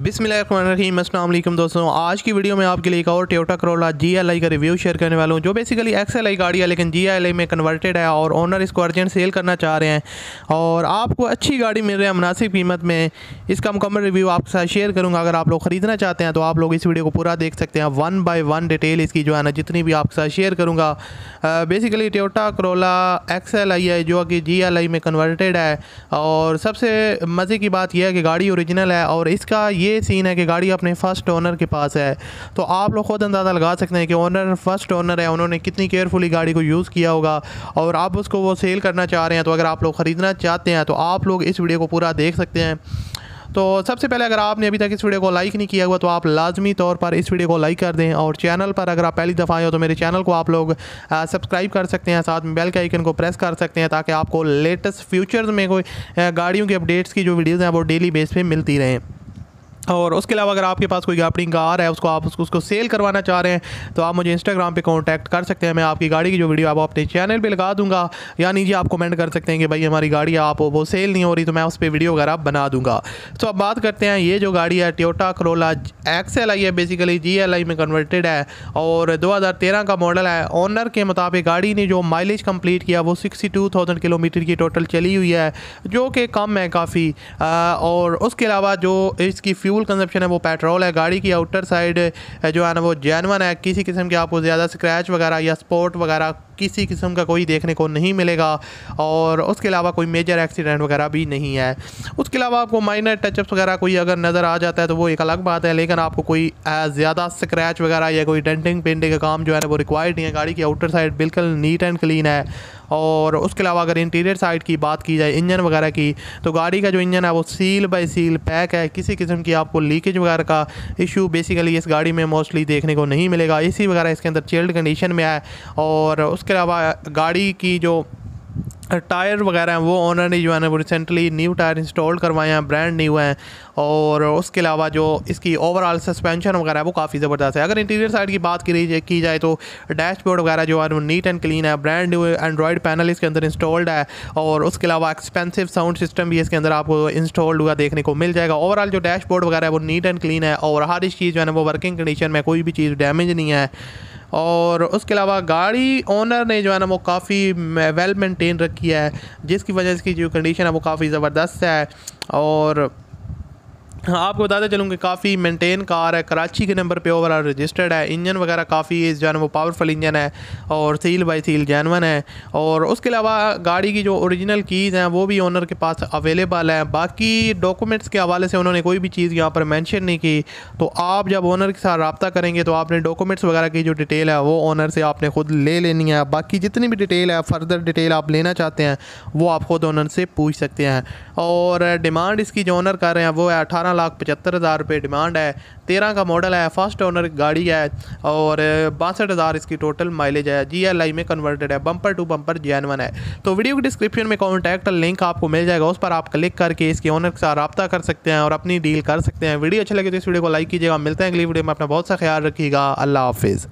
बिस्मिल्लाहिर्रहमानिर्रहीम। अस्सलाम वालेकुम दोस्तों, आज की वीडियो में आपके लिए एक और टोयोटा करोला GLI का रिव्यू शेयर करने वाला हूं, जो बेसिकली XLI गाड़ी है लेकिन GLI में कन्वर्टेड है और ओनर इसको अर्जेंट सेल करना चाह रहे हैं और आपको अच्छी गाड़ी मिल रही है मुनासिब कीमत में। इसका मुकम्मल रिव्यू आपके साथ शेयर करूँगा। अगर आप लोग ख़रीदना चाहते हैं तो आप लोग इस वीडियो को पूरा देख सकते हैं। 1 बाय 1 डिटेल इसकी जो है ना जितनी भी आपके साथ शेयर करूँगा। बेसिकली टोयोटा करोला XLI है जो कि GLI में कन्वर्टेड है और सबसे मज़े की बात यह है कि गाड़ी ओरिजिनल है और इसका ये सीन है कि गाड़ी अपने फर्स्ट ओनर के पास है। तो आप लोग खुद अंदाज़ा लगा सकते हैं कि ओनर फर्स्ट ओनर है, उन्होंने कितनी केयरफुली गाड़ी को यूज़ किया होगा और आप उसको वो सेल करना चाह रहे हैं। तो अगर आप लोग ख़रीदना चाहते हैं तो आप लोग इस वीडियो को पूरा देख सकते हैं। तो सबसे पहले अगर आपने अभी तक इस वीडियो को लाइक नहीं किया हुआ तो आप लाजमी तौर पर इस वीडियो को लाइक कर दें और चैनल पर अगर आप पहली दफ़ा आए हो तो मेरे चैनल को आप लोग सब्सक्राइब कर सकते हैं, साथ में बेल के आइकन को प्रेस कर सकते हैं ताकि आपको लेटेस्ट फ्यूचर्स में कोई गाड़ियों के अपडेट्स की जो वीडियोज़ हैं वो डेली बेस पे मिलती रहें। और उसके अलावा अगर आपके पास कोई अपनी कार है उसको सेल करवाना चाह रहे हैं तो आप मुझे इंस्टाग्राम पे कांटेक्ट कर सकते हैं। मैं आपकी गाड़ी की जो वीडियो आप अपने चैनल पे लगा दूंगा या नीचे आप कमेंट कर सकते हैं कि भाई हमारी गाड़ी आप वो सेल नहीं हो रही, तो मैं उस पर वीडियो वगैरह बना दूंगा। तो अब बात करते हैं, ये जो गाड़ी है टोयोटा करोला XLI है, बेसिकली GLI में कन्वर्टेड है और 2013 का मॉडल है। ओनर के मुताबिक गाड़ी ने जो माइलेज कंप्लीट किया वो 62,000 किलोमीटर की टोटल चली हुई है, जो कि कम है काफ़ी। और उसके अलावा जो इसकी फ्यूल कंजप्शन है वो पेट्रोल है। गाड़ी की आउटर साइड जो है ना वो जेन्युइन है, किसी किस्म के आपको ज़्यादा स्क्रैच वगैरह या स्पॉट वगैरह किसी किस्म का कोई देखने को नहीं मिलेगा और उसके अलावा कोई मेजर एक्सीडेंट वगैरह भी नहीं है। उसके अलावा आपको माइनर टचअप्स वगैरह कोई अगर नज़र आ जाता है तो वो एक अलग बात है, लेकिन आपको कोई ज़्यादा स्क्रैच वगैरह या कोई डेंटिंग पेंटिंग का काम जो है ना वो रिक्वायर्ड नहीं है। गाड़ी की आउटर साइड बिल्कुल नीट एंड क्लीन है। और उसके अलावा अगर इंटीरियर साइड की बात की जाए इंजन वगैरह की, तो गाड़ी का जो इंजन है वो सील बाय सील पैक है। किसी किस्म की आपको लीकेज वगैरह का इशू बेसिकली इस गाड़ी में मोस्टली देखने को नहीं मिलेगा। AC वगैरह इसके अंदर चिल्ड कंडीशन में है। और उसके अलावा गाड़ी की जो टायर वगैरह हैं वो ओनर ने जो है ना वो रिसेंटली न्यू टायर इंस्टॉल करवाए हैं, ब्रांड न्यू हैं। और उसके अलावा जो इसकी ओवरऑल सस्पेंशन वगैरह है वो काफ़ी ज़बरदस्त है। अगर इंटीरियर साइड की बात की जाए तो डैशबोर्ड वगैरह जो है वो नीट एंड क्लीन है, ब्रांड न्यू एंड्रॉयड पैनल इसके अंदर इंस्टॉल्ड है और उसके अलावा एक्सपेंसिव साउंड सिस्टम भी इसके अंदर आपको इंस्टॉल्ड हुआ देखने को मिल जाएगा। ओवरऑल जो डैशबोर्ड वगैरह है वो नीट एंड क्लीन है और हर एक चीज़ जो है ना वो वर्किंग कंडीशन में, कोई भी चीज़ डैमेज नहीं है। और उसके अलावा गाड़ी ओनर ने जो है ना वो काफ़ी वेल मेंटेन रखी है, जिसकी वजह से इसकी जो कंडीशन है वो काफ़ी ज़बरदस्त है। और आपको बताते चलूँ कि काफ़ी मेंटेन कार है, कराची के नंबर पे ओवरऑल रजिस्टर्ड है। इंजन वगैरह काफ़ी जो है ना वो पावरफुल इंजन है और सील बाय सील जेन्युइन है। और उसके अलावा गाड़ी की जो ओरिजिनल कीज़ हैं वो भी ओनर के पास अवेलेबल है। बाकी डॉक्यूमेंट्स के हवाले से उन्होंने कोई भी चीज़ यहाँ पर मेंशन नहीं की। तो आप जब ओनर के साथ रब्ता करेंगे तो आपने डॉक्यूमेंट्स वगैरह की जो डिटेल है वो ओनर से आपने ख़ुद ले लेनी है। बाकी जितनी भी डिटेल है, फर्दर डिटेल आप लेना चाहते हैं वो आप ख़ुद ओनर से पूछ सकते हैं। और डिमांड इसकी जो ओनर कर रहे हैं वो है 18,75,000 रुपये डिमांड है। 13 का मॉडल है, फर्स्ट ओनर गाड़ी है और 62,000 इसकी टोटल माइलेज है। GLI में कन्वर्टेड है, बम्पर टू बम्पर जेन्युइन है। तो वीडियो की डिस्क्रिप्शन में कॉन्टैक्ट लिंक आपको मिल जाएगा, उस पर आप क्लिक करके इसके ओनर के साथ रब्ता कर सकते हैं और अपनी डील कर सकते हैं। वीडियो अच्छी लगे तो इस वीडियो को लाइक कीजिएगा। मिलते हैं अगली वीडियो में, अपना बहुत सा ख्याल रखिएगा। अल्लाह हाफिज़।